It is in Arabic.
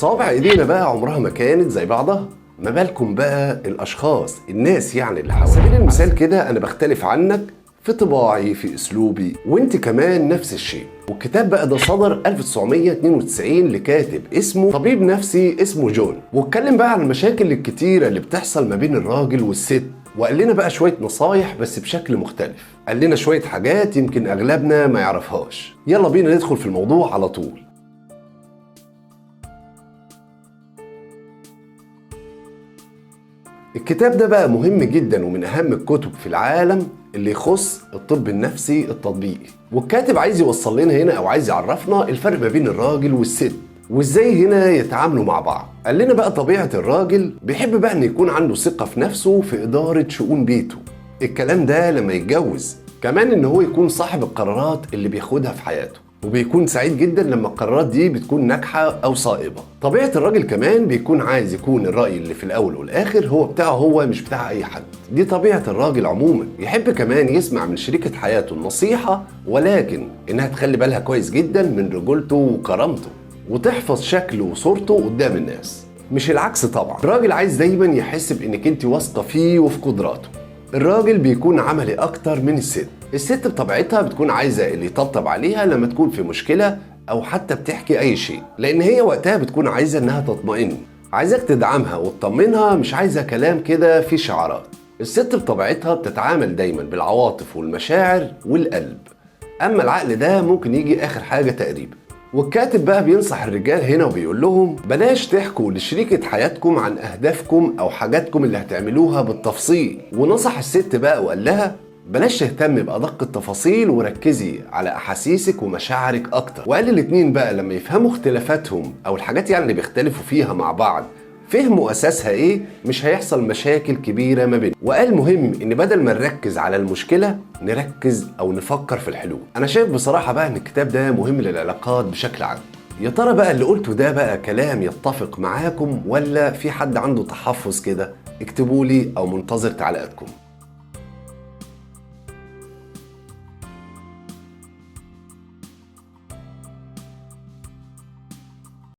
صوابع ايدينا بقى عمرها ما كانت زي بعضها، ما بالكم بقى الاشخاص الناس يعني اللي حوالينا. على سبيل المثال كده انا بختلف عنك في طباعي في اسلوبي، وانت كمان نفس الشيء. والكتاب بقى ده صدر 1992 لكاتب اسمه طبيب نفسي اسمه جون، واتكلم بقى عن المشاكل الكتيرة اللي بتحصل ما بين الراجل والست، وقال لنا بقى شوية نصايح بس بشكل مختلف. قال لنا شوية حاجات يمكن اغلبنا ما يعرفهاش. يلا بينا ندخل في الموضوع على طول. الكتاب ده بقى مهم جدا ومن اهم الكتب في العالم اللي يخص الطب النفسي التطبيقي، والكاتب عايز يوصل لنا هنا او عايز يعرفنا الفرق ما بين الراجل والست وازاي هنا يتعاملوا مع بعض. قال لنا بقى طبيعة الراجل بيحب بقى ان يكون عنده ثقة في نفسه في ادارة شؤون بيته، الكلام ده لما يتجوز. كمان ان هو يكون صاحب القرارات اللي بياخدها في حياته، وبيكون سعيد جدا لما القرارات دي بتكون ناجحة او صائبة. طبيعة الراجل كمان بيكون عايز يكون الرأي اللي في الاول والاخر هو بتاعه هو مش بتاع اي حد. دي طبيعة الراجل عموما. يحب كمان يسمع من شريكة حياته النصيحة، ولكن انها تخلي بالها كويس جدا من رجولته وكرامته وتحفظ شكله وصورته قدام الناس، مش العكس طبعا. الراجل عايز دايما يحس بانك انت واثقة فيه وفي قدراته. الراجل بيكون عملي اكتر من الست. الست بطبيعتها بتكون عايزة اللي يطبطب عليها لما تكون في مشكلة او حتى بتحكي اي شيء، لان هي وقتها بتكون عايزة انها تطمئن، عايزاك تدعمها وتطمنها، مش عايزة كلام كده فيه شعارات. الست بطبيعتها بتتعامل دايما بالعواطف والمشاعر والقلب، اما العقل ده ممكن يجي اخر حاجة تقريبا. والكاتب بقى بينصح الرجال هنا وبيقول لهم بلاش تحكوا لشريكة حياتكم عن أهدافكم أو حاجاتكم اللي هتعملوها بالتفصيل. ونصح الست بقى وقال لها بلاش تهتم بأدق التفاصيل وركزي على أحاسيسك ومشاعرك أكتر. وقال الاتنين بقى لما يفهموا اختلافاتهم أو الحاجات يعني اللي بيختلفوا فيها مع بعض، فهموا أساسها إيه، مش هيحصل مشاكل كبيرة ما بينهم. وقال مهم إن بدل ما نركز على المشكلة نركز أو نفكر في الحلول. أنا شايف بصراحة بقى إن الكتاب ده مهم للعلاقات بشكل عام. يا ترى بقى اللي قلته ده بقى كلام يتفق معاكم ولا في حد عنده تحفظ كده؟ اكتبوا لي أو منتظر تعليقاتكم.